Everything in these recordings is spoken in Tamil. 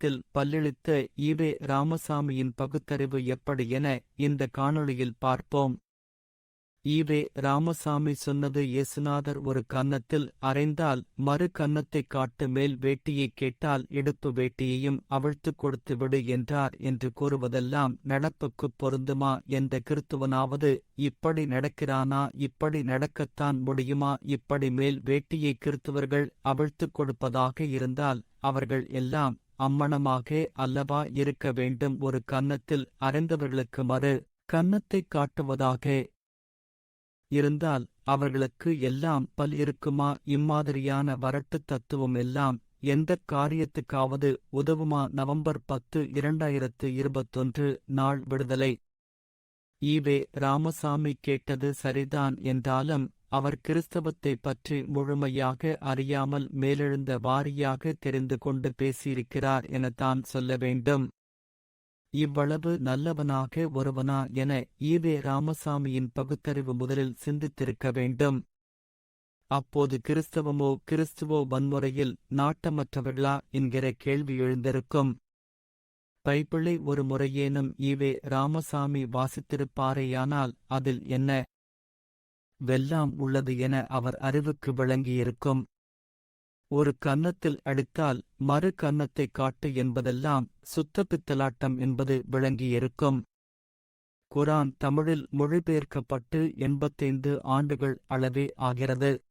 காரியத்தில் பல்லிழித்த ஈவே ராமசாமியின் பகுத்தறிவு எப்படி என இந்த காணொளியில் பார்ப்போம். ஈவே ராமசாமி சொன்னது இயேசுநாதர் ஒரு கன்னத்தில் அறைந்தால் மறு கன்னத்தைக் காட்டு மேல் வேட்டியைக் கேட்டால் இடுப்பு வேட்டியையும் அவிழ்த்துக் கொடுத்து விடு என்றார் என்று கூறுவதெல்லாம் நடப்புக்குப் பொருந்துமா என்ற கிறித்துவனாவது இப்படி நடக்கிறானா? இப்படி நடக்கத்தான் முடியுமா? இப்படி மேல் வேட்டியை கிறித்துவர்கள் அவிழ்த்துக் கொடுப்பதாக இருந்தால் அவர்கள் எல்லாம் அம்மணமாக அல்லவா இருக்க வேண்டும்? ஒரு கன்னத்தில் அறைந்தவர்களுக்கு மறு கன்னத்தைக் காட்டுவதாக இருந்தால் அவர்களுக்கு எல்லாம் பல் இருக்குமா? இம்மாதிரியான வரட்டுத் தத்துவம் எல்லாம் எந்தக் காரியத்துக்காவது உதவுமா? நவம்பர் 10, 2021 நாள் விடுதலை. ஈவே ராமசாமி கேட்டது சரிதான் என்றாலும் அவர் கிறிஸ்தவத்தைப் பற்றி முழுமையாக அறியாமல் மேலெழுந்த வாரியாக தெரிந்து கொண்டு பேசியிருக்கிறார் எனத்தான் சொல்ல வேண்டும். இவ்வளவு நல்லவனாக ஒருவனா என ஈவே ராமசாமியின் பகுத்தறிவு முதலில் சிந்தித்திருக்க வேண்டும். அப்போது கிறிஸ்தவமோ கிறிஸ்துவோ வன்முறையில் நாட்டமற்றவர்களா என்கிற கேள்வி எழுந்திருக்கும். பைபிளை ஒரு முறையேனும் ஈவே ராமசாமி வாசித்திருப்பாரேயானால் அதில் என்ன வெல்லாம் உள்ளது என அவர் அறிவுக்கு விளங்கியிருக்கும். ஒரு கன்னத்தில் அடித்தால் மறு கன்னத்தைக் காட்டு என்பதெல்லாம் சுத்தப்பித்தலாட்டம் என்பது விளங்கியிருக்கும். குரான் தமிழில் மொழிபெயர்க்கப்பட்டு 85 ஆண்டுகள் அளவே ஆகிறது.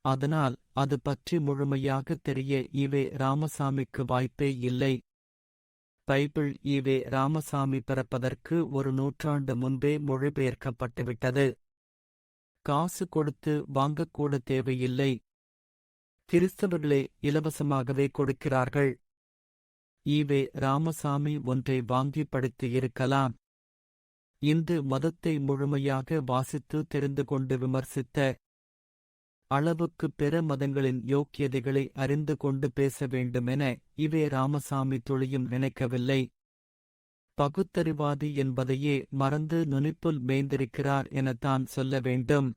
அதனால் அது பற்றி முழுமையாக தெரிய ஈவே ராமசாமிக்கு வாய்ப்பே இல்லை. பைபிள் ஈவே ராமசாமி பிறப்பதற்கு ஒரு நூற்றாண்டு முன்பே மொழிபெயர்க்கப்பட்டுவிட்டது. காசு கொடுத்து வாங்கக்கூட தேவையில்லை. கிறிஸ்தவர்களே இலவசமாகவே கொடுக்கிறார்கள். ஈவே ராமசாமி ஒன்றை வாங்கி படித்து இருக்கலாம். இந்து மதத்தை முழுமையாக வாசித்து தெரிந்து கொண்டு விமர்சித்த அளவுக்கு பிற மதங்களின் யோக்கியதைகளை அறிந்து கொண்டு பேச வேண்டுமென ஈவே ராமசாமி துளியும் நினைக்கவில்லை. பகுத்தறிவாதி என்பதையே மறந்து நுனிப்புல் மேய்ந்திருக்கிறார் எனத்தான் சொல்ல வேண்டும்.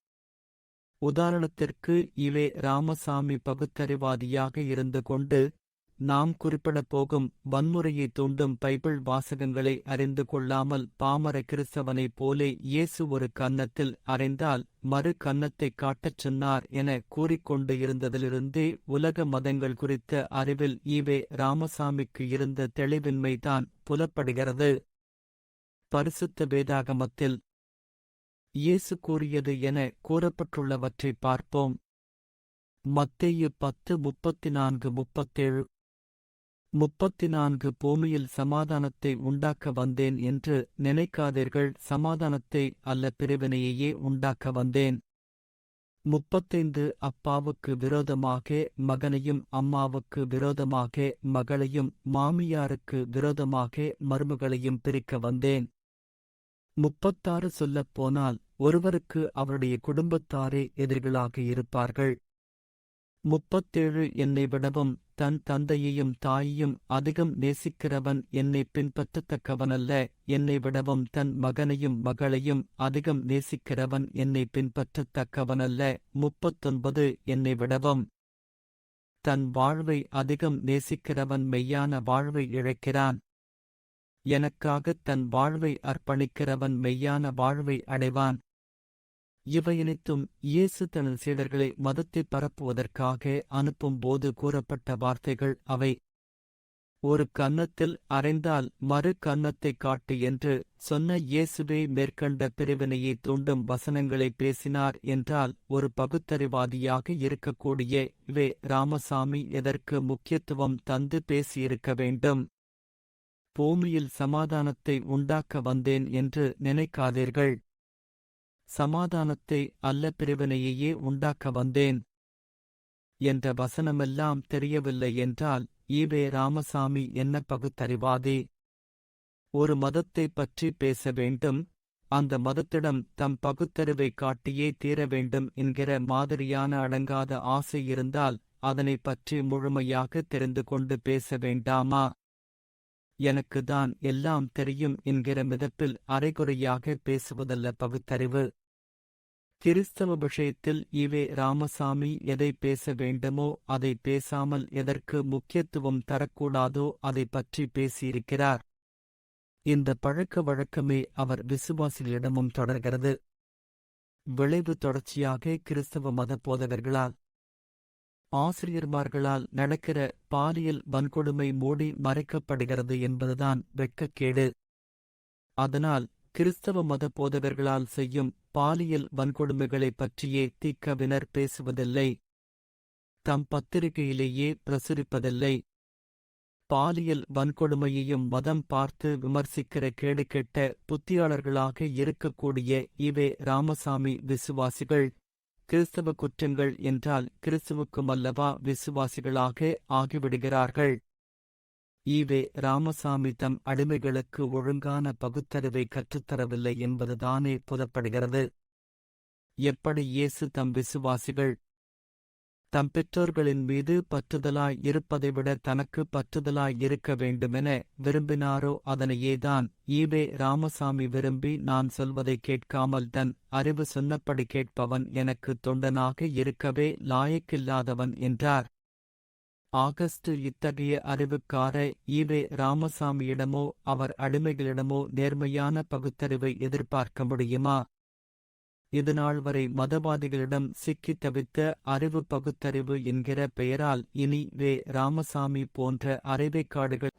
உதாரணத்திற்கு ஈவே ராமசாமி பகுத்தறிவாதியாக இருந்து கொண்டு நாம் குறிப்பிடப் போகும் வன்முறையை தூண்டும் பைபிள் வாசகங்களை அறிந்து கொள்ளாமல் பாமர கிறிஸ்தவனைப் போலே இயேசு ஒரு கன்னத்தில் அறைந்தால் மறு கன்னத்தைக் காட்டச் சொன்னார் என கூறிக்கொண்டு இருந்ததிலிருந்தே உலக மதங்கள் குறித்த அறிவில் ஈவே ராமசாமிக்கு இருந்த தெளிவின்மைதான் புலப்படுகிறது. பரிசுத்த வேதாகமத்தில் இயேசு கூறியது என கூறப்பட்டுள்ளவற்றை பார்ப்போம். மத்தேயு 10:34-37. 34 பூமியில் சமாதானத்தை உண்டாக்க வந்தேன் என்று நினைக்காதீர்கள், சமாதானத்தை அல்ல பிரிவினையையே உண்டாக்க வந்தேன். 35 அப்பாவுக்கு விரோதமாக மகனையும் அம்மாவுக்கு விரோதமாக மகளையும் மாமியாருக்கு விரோதமாக மருமகளையும் பிரிக்க வந்தேன். 36 சொல்லப்போனால் ஒருவருக்கு அவருடைய குடும்பத்தாரே எதிரிகளாக இருப்பார்கள். 37 என்னை விடவும் தன் தந்தையையும் தாயையும் அதிகம் நேசிக்கிறவன் என்னை பின்பற்றத்தக்கவனல்ல, என்னை விடவும் தன் மகனையும் மகளையும் அதிகம் நேசிக்கிறவன் என்னை பின்பற்றத்தக்கவனல்ல. 39 என்னை விடவும் தன் வாழ்வை அதிகம் நேசிக்கிறவன் மெய்யான வாழ்வை இழக்கிறான். எனக்காகத் தன் வாழ்வை அர்ப்பணிக்கிறவன் மெய்யான வாழ்வை அடைவான். இவையனைத்தும் இயேசு தனது சீடர்களை மதத்தைப் பரப்புவதற்காக அனுப்பும்போது கூறப்பட்ட வார்த்தைகள் அவை. ஒரு கன்னத்தில் அறைந்தால் மறு கன்னத்தைக் காட்டு என்று சொன்ன இயேசுவே மேற்கண்ட பிரிவினையை தூண்டும் வசனங்களை பேசினார் என்றால் ஒரு பகுத்தறிவாதியாக இருக்கக்கூடிய ஈவே ராமசாமி எதற்கு முக்கியத்துவம் தந்து பேசியிருக்க வேண்டும்? பூமியில் சமாதானத்தை உண்டாக்க வந்தேன் என்று நினைக்காதீர்கள். சமாதானத்தை அல்ல பிரிவினையையே உண்டாக்க வந்தேன் என்ற வசனமெல்லாம் தெரியவில்லை என்றால் ஈவே ராமசாமி என்ன பகுத்தறிவாதி? ஒரு மதத்தைப் பற்றி பேச வேண்டும், அந்த மதத்திடம் தம் பகுத்தறிவைக் காட்டியே தீர வேண்டும் என்கிற மாதிரியான அடங்காத ஆசை இருந்தால் அதனைப் பற்றி முழுமையாக தெரிந்து கொண்டு பேச வேண்டாமா? எனக்குதான் எல்லாம் தெரியும் என்கிற மிதப்பில் அரைகுறையாக பேசுவதல்ல பகுத்தறிவு. கிறிஸ்தவ விஷயத்தில் ஈவே ராமசாமி எதை பேச வேண்டுமோ அதை பேசாமல் எதற்கு முக்கியத்துவம் தரக்கூடாதோ அதை பற்றி பேசியிருக்கிறார். இந்த பழக்க வழக்கமே அவர் விசுவாசிகளிடமும் தொடர்கிறது. விளைவு தொடர்ச்சியாக கிறிஸ்தவ மத போதகர்களால் ஆசிரியர்மார்களால் நடக்கிற பாலியல் வன்கொடுமை மூடி மறைக்கப்படுகிறது என்பதுதான் வெட்கக்கேடு. அதனால் கிறிஸ்தவ மத போதகர்களால் செய்யும் பாலியல் வன்கொடுமைகளைப் பற்றியே திக்கவினர் பேசுவதில்லை. தம் பத்திரிகையிலேயே பிரசுரிப்பதில்லை. பாலியல் வன்கொடுமையையும் மதம் பார்த்து விமர்சிக்கிற கேடுகெட்ட புத்தியாளர்களாக இருக்கக்கூடிய ஈவே ராமசாமி விசுவாசிகள் கிறிஸ்தவ குற்றங்கள் என்றால் கிறிஸ்துவுக்குமல்லவா விசுவாசிகளாக ஆகிவிடுகிறார்கள். ஈவே ராமசாமி தம் அடிமைகளுக்கு ஒழுங்கான பகுத்தறிவை கற்றுத்தரவில்லை என்பதுதானே புலப்படுகிறது. எப்படி இயேசு தம் விசுவாசிகள் தம் பெற்றோர்களின் மீது பற்றுதலாய் இருப்பதைவிட தனக்கு பற்றுதலாய் இருக்க வேண்டுமென விரும்பினாரோ அதனையேதான் ஈவே ராமசாமி விரும்பி, நான் சொல்வதை கேட்காமல் தன் அறிவு சொன்னபடி கேட்பவன் எனக்கு தொண்டனாக இருக்கவே லாயக்கில்லாதவன் என்றார். ஆகஸ்ட் இத்தகைய அறிவுக்கார ஈவே ராமசாமியிடமோ அவர் அடிமைகளிடமோ நேர்மையான பகுத்தறிவை எதிர்பார்க்க முடியுமா? இதுநாள் வரை மதவாதிகளிடம் சிக்கித் தவித்த அறிவு பகுத்தறிவு என்கிற பெயரால் இனி வே. ராமசாமி போன்ற அரைவேக்காடுகள்